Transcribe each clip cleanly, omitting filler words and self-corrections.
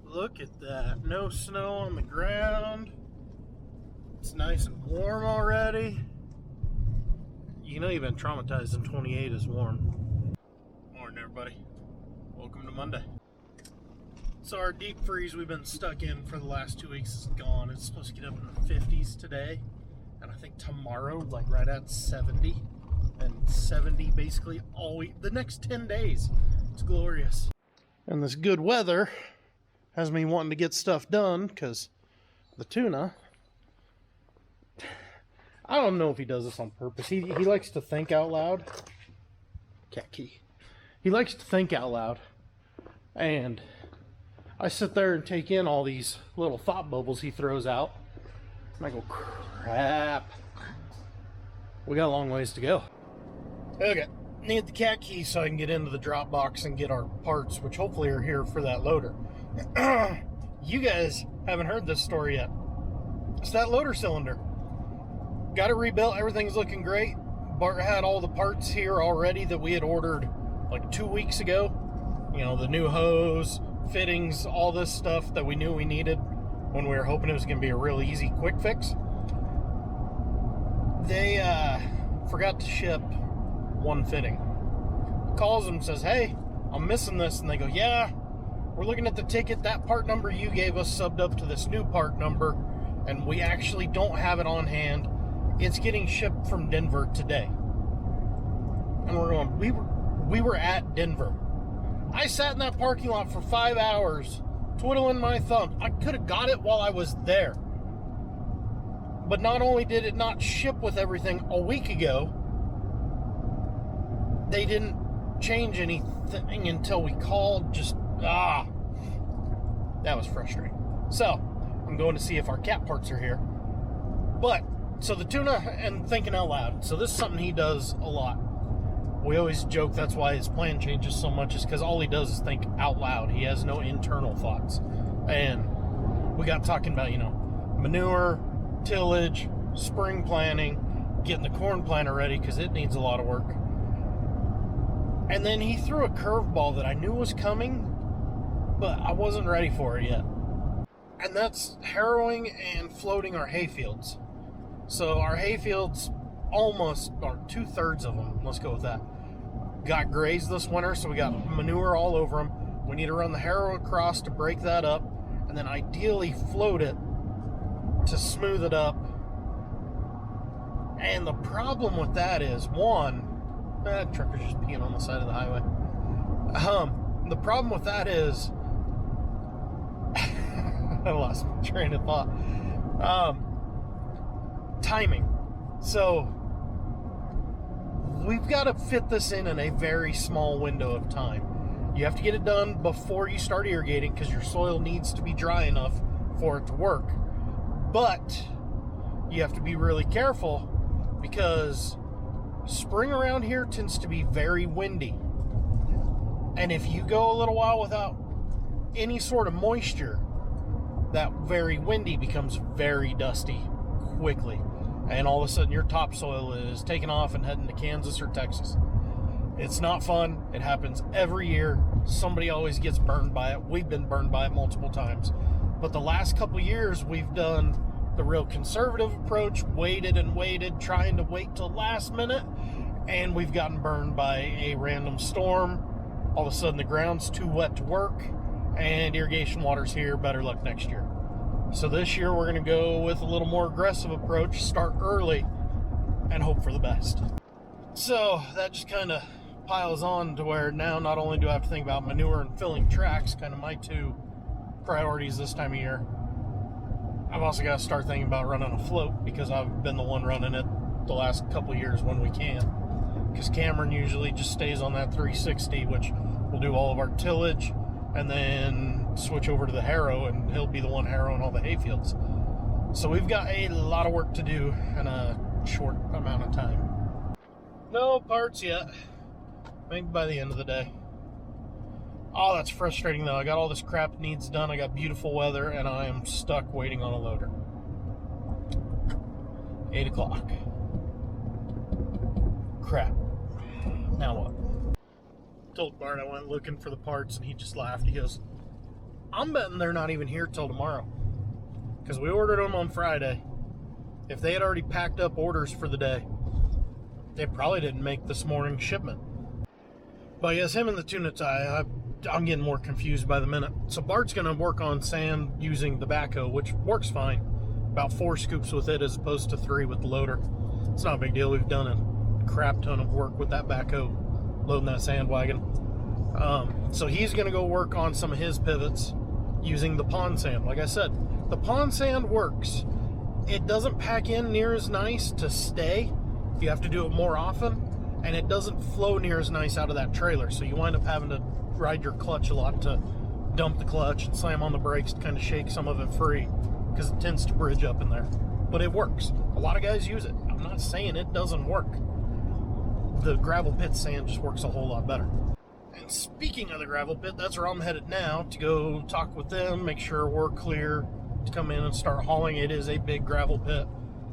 Look at that. No snow on the ground. It's nice and warm already. You know you've been traumatized and 28 is warm. Morning, everybody. Welcome to Monday. So our deep freeze we've been stuck in for the last 2 weeks is gone. It's supposed to get up in the 50s today. And I think tomorrow, like right at 70. And 70 basically all week. The next 10 days. It's glorious. And this good weather has me wanting to get stuff done because the tuna, I don't know if he does this on purpose. He likes to think out loud. Cat key. He likes to think out loud. And I sit there and take in all these little thought bubbles he throws out. And I go, crap. We got a long ways to go. Okay. Need the cat key so I can get into the drop box and get our parts, which hopefully are here for that loader. You guys haven't heard this story yet. It's that loader cylinder. Got it rebuilt. Everything's looking great. Bart had all the parts here already that we had ordered like 2 weeks ago. You know, the new hose, fittings, all this stuff that we knew we needed when we were hoping it was going to be a real easy quick fix. They forgot to ship one fitting. Calls them, says, hey, I'm missing this. And they go, yeah, we're looking at the ticket. That part number you gave us subbed up to this new part number, and we actually don't have it on hand. It's getting shipped from Denver today. And we're going, we were at Denver. I sat in that parking lot for 5 hours, twiddling my thumb. I could have got it while I was there. But not only did it not ship with everything a week ago, they didn't change anything until we called. That was frustrating. So, I'm going to see if our cat parts are here. But, so the tuna and thinking out loud. So this is something he does a lot. We always joke that's why his plan changes so much, is because all he does is think out loud. He has no internal thoughts. And we got talking about, manure, tillage, spring planting, getting the corn planter ready because it needs a lot of work. And then he threw a curveball that I knew was coming, but I wasn't ready for it yet. And that's harrowing and floating our hay fields. So our hay fields, almost, or 2/3 of them, let's go with that, got grazed this winter, so we got manure all over them. We need to run the harrow across to break that up, and then ideally float it to smooth it up. And the problem with that is, that trucker's just peeing on the side of the highway. The problem with that is, I lost my train of thought. Timing. So, we've got to fit this in a very small window of time. You have to get it done before you start irrigating because your soil needs to be dry enough for it to work. But you have to be really careful because spring around here tends to be very windy. And if you go a little while without any sort of moisture, that very windy becomes very dusty quickly. And all of a sudden your topsoil is taking off and heading to Kansas or Texas. It's not fun. It happens every year. Somebody always gets burned by it. We've been burned by it multiple times. But the last couple years we've done the real conservative approach, waited, trying to wait till last minute, and we've gotten burned by a random storm. All of a sudden the ground's too wet to work, and irrigation water's here. Better luck next year. So this year we're going to go with a little more aggressive approach, start early, and hope for the best. So that just kind of piles on to where now not only do I have to think about manure and filling tracks, kind of my two priorities this time of year, I've also got to start thinking about running a float because I've been the one running it the last couple of years when we can. Because Cameron usually just stays on that 360, which will do all of our tillage and then switch over to the harrow, and he'll be the one harrowing all the hay fields. So we've got a lot of work to do in a short amount of time. No parts yet. Maybe by the end of the day. Oh, that's frustrating though. I got all this crap that needs done. I got beautiful weather, and I am stuck waiting on a loader. 8 o'clock. Crap. Now what? Told Bart I went looking for the parts, and he just laughed. He goes, I'm betting they're not even here till tomorrow, because we ordered them on Friday. If they had already packed up orders for the day, they probably didn't make this morning's shipment. But yes, him and the tuna tie, I'm getting more confused by the minute. So Bart's going to work on sand using the backhoe, which works fine. About 4 scoops with it as opposed to 3 with the loader. It's not a big deal. We've done a crap ton of work with that backhoe, loading that sand wagon. So he's going to go work on some of his pivots using the pond sand. Like I said, the pond sand works. It doesn't pack in near as nice to stay. You have to do it more often. And it doesn't flow near as nice out of that trailer. So you wind up having to ride your clutch a lot to dump the clutch and slam on the brakes to kind of shake some of it free, because it tends to bridge up in there. But it works. A lot of guys use it. I'm not saying it doesn't work. The gravel pit sand just works a whole lot better. And speaking of the gravel pit, that's where I'm headed now to go talk with them, make sure we're clear to come in and start hauling. It is a big gravel pit.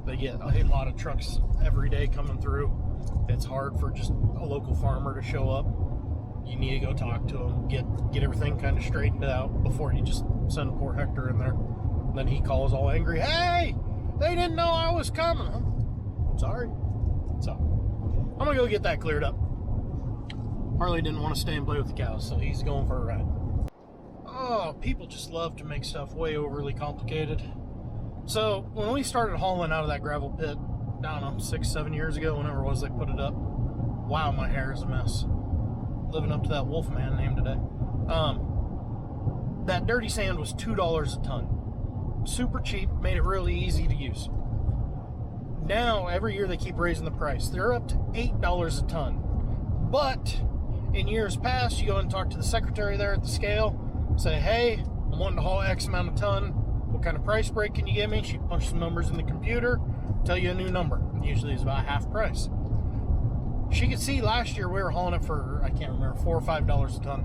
They get a lot of trucks every day coming through. It's hard for just a local farmer to show up. You need to go talk to him, get everything kind of straightened out before you just send poor Hector in there. And then he calls all angry, "Hey, they didn't know I was coming." I'm sorry. So I'm gonna go get that cleared up. Harley didn't want to stay and play with the cows, so he's going for a ride. Oh, people just love to make stuff way overly complicated. So when we started hauling out of that gravel pit, I don't know, 6-7 years ago, whenever it was they put it up. Wow, my hair is a mess. Living up to that Wolfman name today. That dirty sand was $2 a ton. Super cheap, made it really easy to use. Now, every year they keep raising the price. They're up to $8 a ton. But in years past, you go and talk to the secretary there at the scale, say, "Hey, I'm wanting to haul X amount of ton. What kind of price break can you give me?" She punch some numbers in the computer, tell you a new number. Usually it's about half price. She could see last year we were hauling it for, I can't remember, $4 or $5 a ton.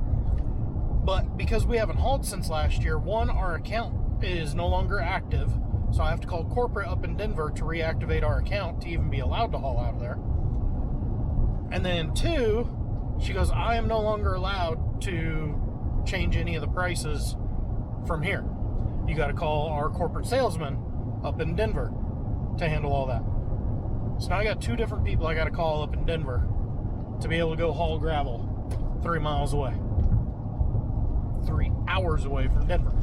But because we haven't hauled since last year, one, our account is no longer active, so I have to call corporate up in Denver to reactivate our account to even be allowed to haul out of there. And then two, she goes, "I am no longer allowed to change any of the prices from here. You got to call our corporate salesman up in Denver to handle all that." So now I got 2 different people I got to call up in Denver to be able to go haul gravel 3 miles away. 3 hours away from Denver.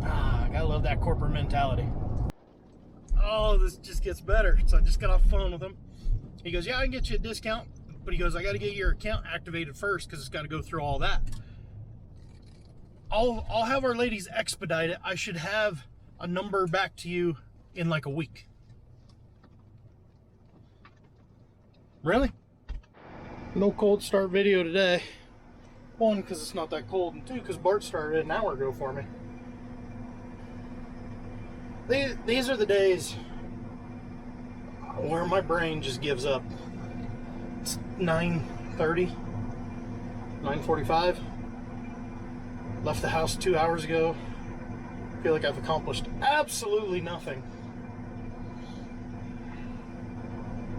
I gotta love that corporate mentality. Oh, this just gets better. So I just got off the phone with him. He goes, "Yeah, I can get you a discount." But he goes, "I got to get your account activated first because it's got to go through all that." I'll have our ladies expedite it. I should have a number back to you in like a week. Really? No cold start video today. 1, because it's not that cold, and 2, because Bart started an hour ago for me. These are the days where my brain just gives up. It's 9:30, 9:45. Left the house 2 hours ago. Feel like I've accomplished absolutely nothing.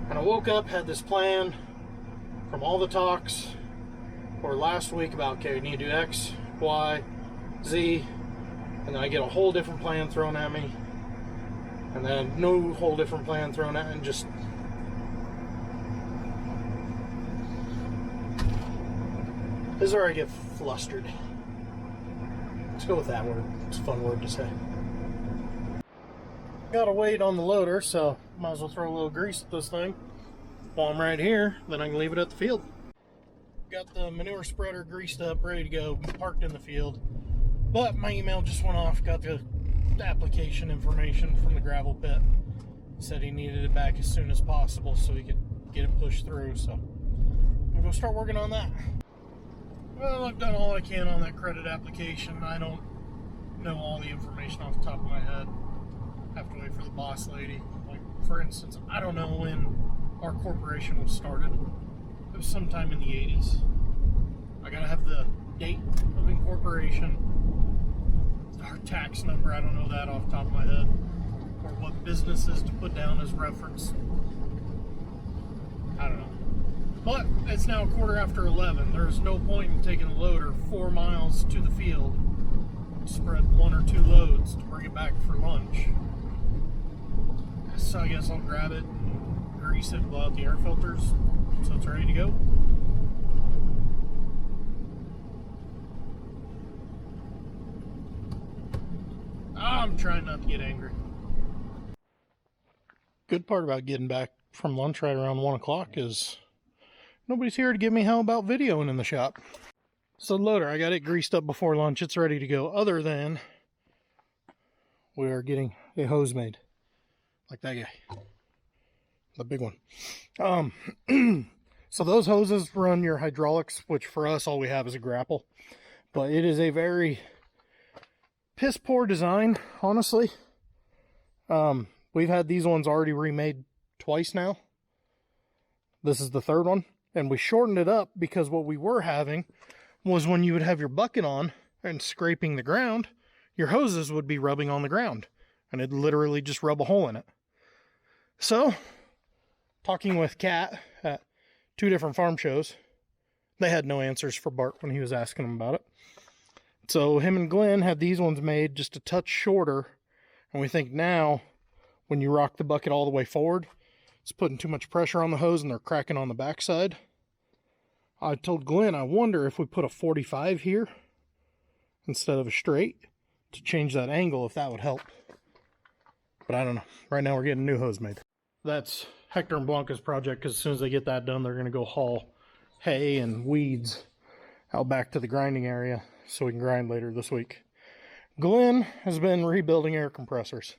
And I woke up, had this plan from all the talks or last week about, okay, we need to do X, Y, Z, and then I get a whole different plan thrown at me, and then no whole different plan thrown at me, and just this is where I get flustered. Let's go with that word. It's a fun word to say. Gotta wait on the loader, so might as well throw a little grease at this thing while I'm right here, then I can leave it at the field. Got the manure spreader greased up, ready to go, parked in the field. But my email just went off, got the application information from the gravel pit. Said he needed it back as soon as possible so he could get it pushed through, so I'm gonna go start working on that. Well, I've done all I can on that credit application. I don't know all the information off the top of my head. I have to wait for the boss lady. Like, for instance, I don't know when our corporation was started. It was sometime in the 80s. I gotta have the date of incorporation, our tax number, I don't know that off the top of my head, or what businesses to put down as reference. I don't know. But it's now 11:15. There's no point in taking a loader 4 miles to the field, spread 1 or 2 loads to bring it back for lunch. So I guess I'll grab it and grease it, blow out the air filters so it's ready to go. I'm trying not to get angry. Good part about getting back from lunch right around 1 o'clock is nobody's here to give me hell about videoing in the shop. So loader, I got it greased up before lunch. It's ready to go, other than we are getting a hose made. Like that guy. The big one. So those hoses run your hydraulics, which for us all we have is a grapple. But it is a very piss poor design, honestly. We've had these ones already remade twice now. This is the third one. And we shortened it up because what we were having was when you would have your bucket on and scraping the ground, your hoses would be rubbing on the ground. And it'd literally just rub a hole in it. So, talking with Kat at 2 different farm shows, they had no answers for Bart when he was asking them about it. So him and Glenn had these ones made just a touch shorter. And we think now, when you rock the bucket all the way forward, it's putting too much pressure on the hose and they're cracking on the backside. I told Glenn, I wonder if we put a 45 here instead of a straight to change that angle, if that would help. But I don't know. Right now we're getting a new hose made. That's Hector and Blanca's project, because as soon as they get that done, they're going to go haul hay and weeds out back to the grinding area so we can grind later this week. Glenn has been rebuilding air compressors.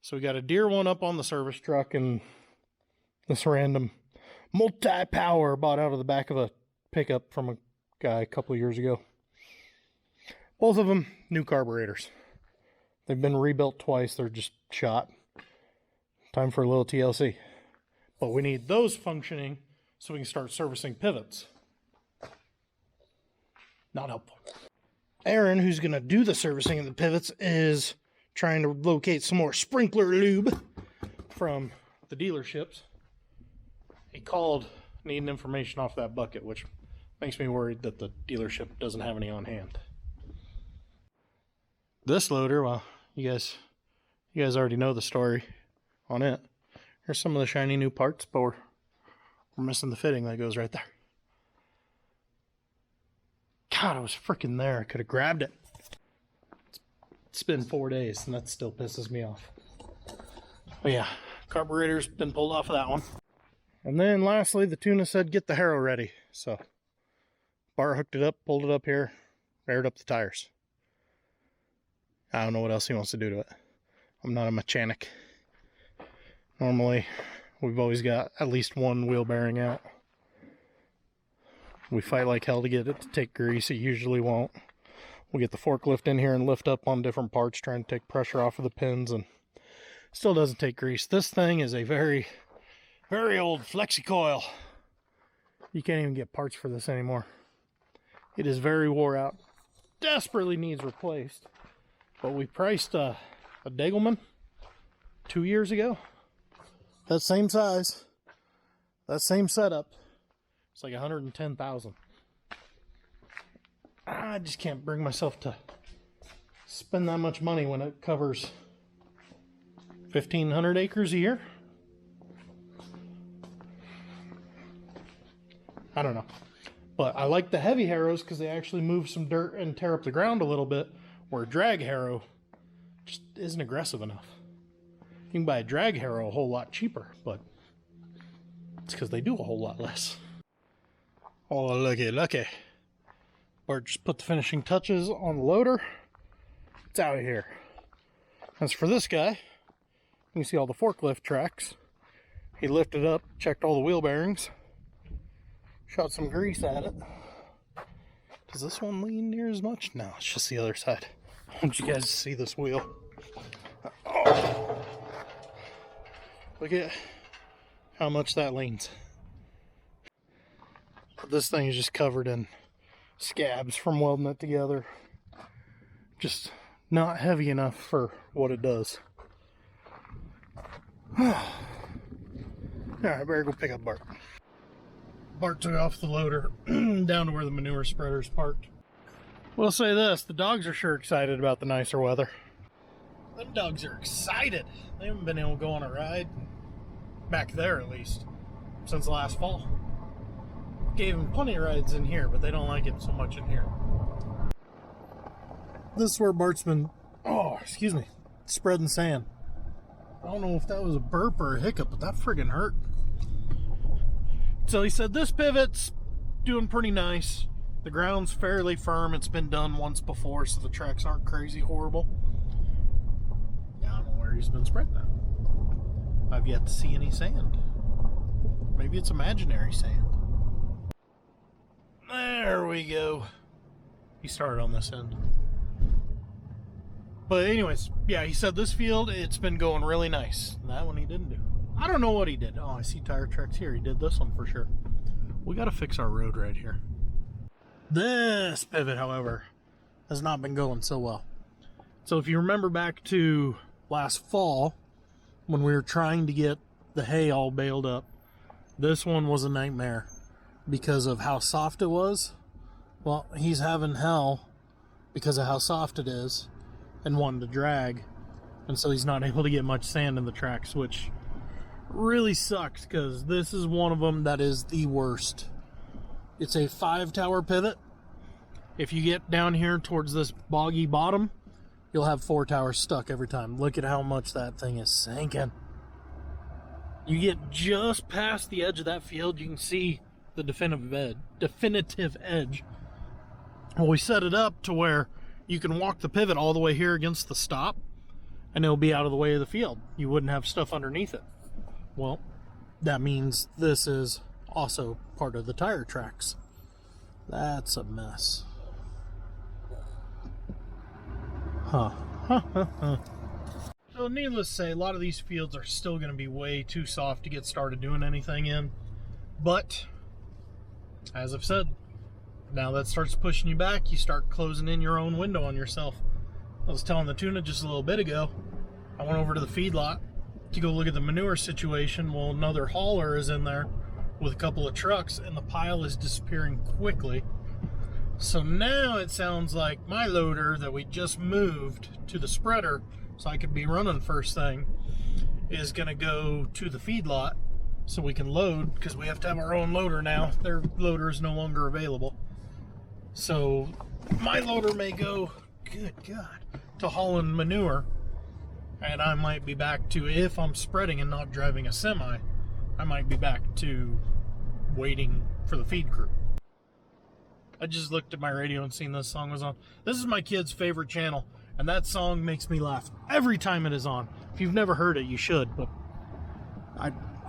So we got a Deere one up on the service truck and this random multi-power bought out of the back of a pickup from a guy a couple of years ago. Both of them new carburetors. They've been rebuilt twice. They're just shot. Time for a little TLC. But we need those functioning so we can start servicing pivots. Not helpful. Aaron, who's going to do the servicing of the pivots, is trying to locate some more sprinkler lube from the dealerships. He called needing information off that bucket, which makes me worried that the dealership doesn't have any on hand. This loader, well, you guys already know the story on it. Here's some of the shiny new parts, but we're missing the fitting that goes right there. God, I was freaking there. I could have grabbed it. It's been 4 days, and that still pisses me off. But yeah, carburetor's been pulled off of that one. And then lastly, the tuna said get the harrow ready. So Bart hooked it up, pulled it up here, aired up the tires. I don't know what else he wants to do to it. I'm not a mechanic. Normally, we've always got at least one wheel bearing out. We fight like hell to get it to take grease. It usually won't. We'll get the forklift in here and lift up on different parts, trying to take pressure off of the pins, and still doesn't take grease. This thing is a very, very old flexi coil. You can't even get parts for this anymore. It is very wore out. Desperately needs replaced. But we priced a Degelman 2 years ago. That same size, that same setup. It's like $110,000. I just can't bring myself to spend that much money when it covers 1,500 acres a year. I don't know. But I like the heavy harrows because they actually move some dirt and tear up the ground a little bit, where a drag harrow just isn't aggressive enough. You can buy a drag harrow a whole lot cheaper, but it's because they do a whole lot less. Oh, looky. Bart just put the finishing touches on the loader. It's out of here. As for this guy, you can see all the forklift tracks. He lifted up, checked all the wheel bearings, shot some grease at it. Does this one lean near as much? No, it's just the other side. I want you guys to see this wheel. Oh. Look at how much that leans. This thing is just covered in scabs from welding it together. Just not heavy enough for what it does. Alright, I better go pick up Bart. Bart took off the loader down to where the manure spreader's parked. We'll say this, the dogs are sure excited about the nicer weather. Them dogs are excited. They haven't been able to go on a ride, back there at least, since last fall. Gave them plenty of rides in here, but they don't like it so much in here. This is where Bart's been, spreading sand. I don't know if that was a burp or a hiccup, but that friggin' hurt. So he said this pivot's doing pretty nice. The ground's fairly firm. It's been done once before, so the tracks aren't crazy horrible. Now I don't know where he's been spreading that. I've yet to see any sand. Maybe it's imaginary sand. There we go. He started on this end. But anyways, yeah, he said this field, it's been going really nice. That one he didn't do. I don't know what he did. Oh, I see tire tracks here. He did this one for sure. We got to fix our road right here. This pivot, however, has not been going so well. So if you remember back to last fall, when we were trying to get the hay all baled up, this one was a nightmare because of how soft it was. Well, he's having hell because of how soft it is and wanting to drag. And so he's not able to get much sand in the tracks, which really sucks because this is one of them that is the worst. It's a 5-tower pivot. If you get down here towards this boggy bottom, you'll have 4 towers stuck every time. Look at how much that thing is sinking. You get just past the edge of that field, you can see the definitive edge. Well, we set it up to where you can walk the pivot all the way here against the stop, and it'll be out of the way of the field. You wouldn't have stuff underneath it. Well, that means this is also part of the tire tracks. That's a mess. So needless to say, a lot of these fields are still going to be way too soft to get started doing anything in. But, as I've said, now that starts pushing you back, you start closing in your own window on yourself. I was telling the tuna just a little bit ago, I went over to the feedlot to go look at the manure situation. Well, another hauler is in there with a couple of trucks, and the pile is disappearing quickly. So now it sounds like my loader that we just moved to the spreader so I could be running first thing is going to go to the feedlot so we can load, because we have to have our own loader now. Their loader is no longer available. So my loader may go, good God, to hauling manure, and I might be back to, if I'm spreading and not driving a semi, I might be back to waiting for the feed crew. I just looked at my radio and seen this song was on. This is my kid's favorite channel, and that song makes me laugh every time it is on. If you've never heard it, you should, but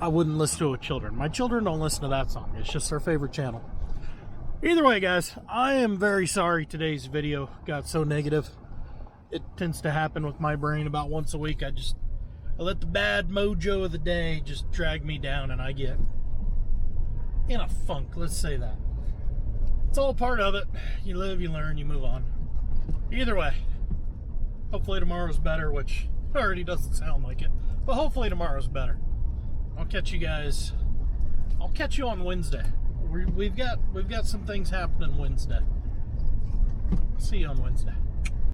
I wouldn't listen to it with children. My children don't listen to that song. It's just their favorite channel. Either way, guys, I am very sorry today's video got so negative. It tends to happen with my brain about once a week. I let the bad mojo of the day just drag me down, and I get in a funk, let's say that. It's all part of it. You live, you learn, you move on. Either way, hopefully tomorrow's better, which already doesn't sound like it, but hopefully tomorrow's better. I'll catch you guys. I'll catch you on Wednesday. We've got some things happening Wednesday. See you on Wednesday.